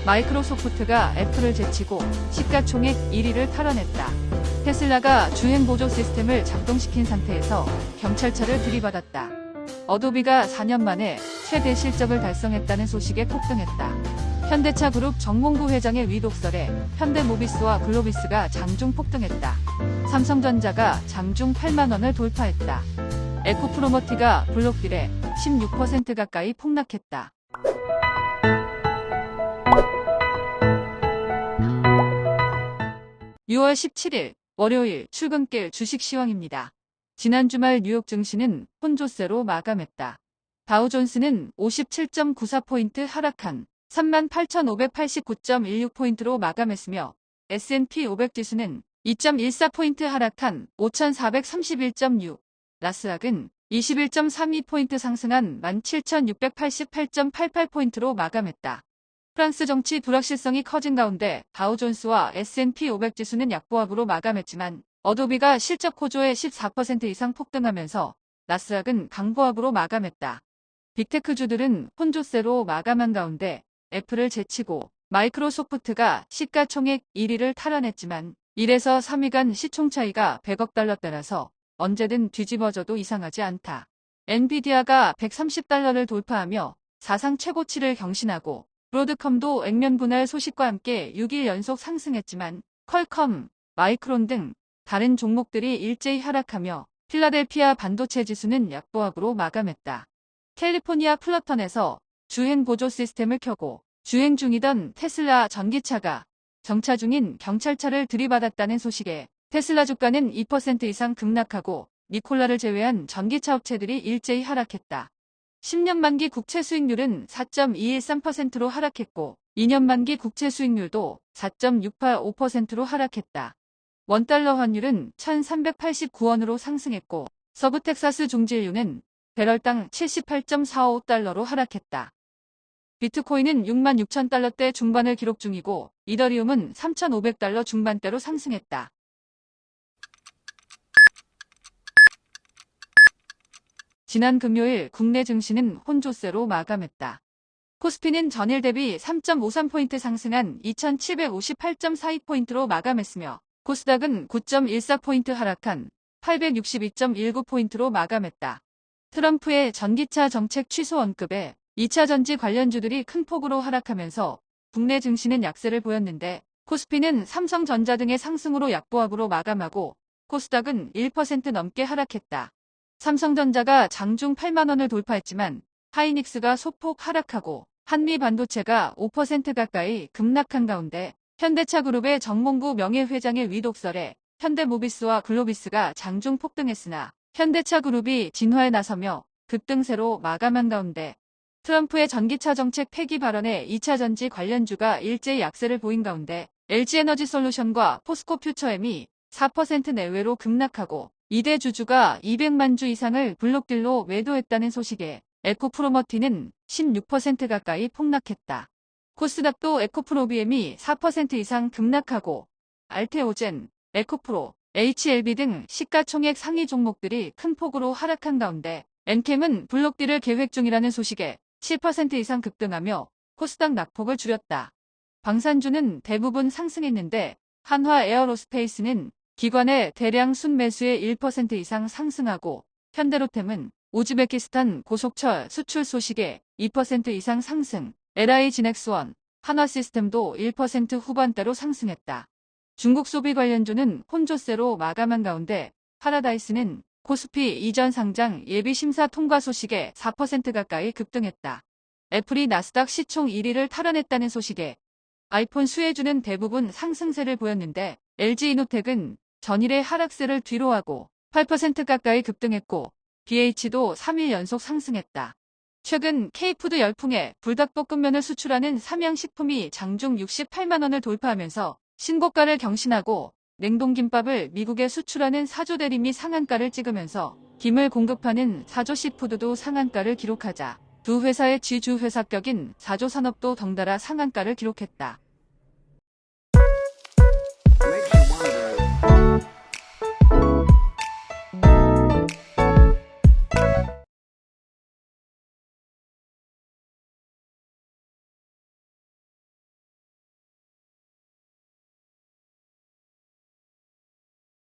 마이크로소프트가 애플을 제치고 시가총액 1위를 탈환했다. 테슬라가 주행보조 시스템을 작동시킨 상태에서 경찰차를 들이받았다. 어도비가 4년 만에 최대 실적을 달성했다는 소식에 폭등했다. 현대차 그룹 정몽구 회장의 위독설에 현대모비스와 글로비스가 장중 폭등했다. 삼성전자가 장중 8만원을 돌파했다. 에코프로머티가 블록딜에 16% 가까이 폭락했다. 6월 17일 월요일 출근길 주식 시황입니다. 지난 주말 뉴욕 증시는 혼조세로 마감했다. 다우존스는 57.94포인트 하락한 38,589.16포인트로 마감했으며 S&P 500 지수는 2.14포인트 하락한 5,431.6, 나스닥은 21.32포인트 상승한 17,688.88포인트로 마감했다. 프랑스 정치 불확실성이 커진 가운데 다우존스와 S&P 500 지수는 약보합으로 마감했지만 어도비가 실적 호조에 14% 이상 폭등하면서 나스닥은 강보합으로 마감했다. 빅테크주들은 혼조세로 마감한 가운데 애플을 제치고 마이크로소프트가 시가총액 1위를 탈환했지만 1에서 3위 간 시총 차이가 100억 달러 따라서 언제든 뒤집어져도 이상하지 않다. 엔비디아가 130달러를 돌파하며 사상 최고치를 경신하고 브로드컴도 액면 분할 소식과 함께 6일 연속 상승했지만 퀄컴, 마이크론 등 다른 종목들이 일제히 하락하며 필라델피아 반도체 지수는 약보합으로 마감했다. 캘리포니아 플러턴에서 주행 보조 시스템을 켜고 주행 중이던 테슬라 전기차가 정차 중인 경찰차를 들이받았다는 소식에 테슬라 주가는 2% 이상 급락하고 니콜라를 제외한 전기차 업체들이 일제히 하락했다. 10년 만기 국채 수익률은 4.213%로 하락했고 2년 만기 국채 수익률도 4.685%로 하락했다. 원달러 환율은 1,389원으로 상승했고 서부텍사스 중진유는 배럴당 78.45달러로 하락했다. 비트코인은 66,000달러대 중반을 기록 중이고 이더리움은 3,500달러 중반대로 상승했다. 지난 금요일 국내 증시는 혼조세로 마감했다. 코스피는 전일 대비 3.53포인트 상승한 2,758.42포인트로 마감했으며 코스닥은 9.14포인트 하락한 862.19포인트로 마감했다. 트럼프의 전기차 정책 취소 언급에 2차 전지 관련주들이 큰 폭으로 하락하면서 국내 증시는 약세를 보였는데 코스피는 삼성전자 등의 상승으로 약보합으로 마감하고 코스닥은 1% 넘게 하락했다. 삼성전자가 장중 8만원을 돌파했지만 하이닉스가 소폭 하락하고 한미반도체가 5% 가까이 급락한 가운데 현대차 그룹의 정몽구 명예회장의 위독설에 현대모비스와 글로비스가 장중 폭등했으나 현대차 그룹이 진화에 나서며 급등세로 마감한 가운데 트럼프의 전기차 정책 폐기 발언에 2차 전지 관련주가 일제히 약세를 보인 가운데 LG에너지솔루션과 포스코퓨처엠이 4% 내외로 급락하고 2대 주주가 200만 주 이상을 블록딜로 매도했다는 소식에 에코프로머티는 16% 가까이 폭락했다. 코스닥도 에코프로비엠이 4% 이상 급락하고 알테오젠, 에코프로, HLB 등 시가총액 상위 종목들이 큰 폭으로 하락한 가운데 엔캠은 블록딜을 계획 중이라는 소식에 7% 이상 급등하며 코스닥 낙폭을 줄였다. 방산주는 대부분 상승했는데 한화 에어로스페이스는 기관의 대량 순매수에 1% 이상 상승하고 현대로템은 우즈베키스탄 고속철 수출 소식에 2% 이상 상승, LI진엑스원, 한화시스템도 1% 후반대로 상승했다. 중국 소비 관련주는 혼조세로 마감한 가운데 파라다이스는 코스피 이전 상장 예비 심사 통과 소식에 4% 가까이 급등했다. 애플이 나스닥 시총 1위를 탈환했다는 소식에 아이폰 수혜주는 대부분 상승세를 보였는데 LG이노텍은 전일의 하락세를 뒤로하고 8% 가까이 급등했고 BH도 3일 연속 상승했다. 최근 K푸드 열풍에 불닭볶음면을 수출하는 삼양식품이 장중 68만원을 돌파하면서 신고가를 경신하고 냉동김밥을 미국에 수출하는 사조 대림이 상한가를 찍으면서 김을 공급하는 사조시푸드도 상한가를 기록하자 두 회사의 지주회사격인 사조산업도 덩달아 상한가를 기록했다.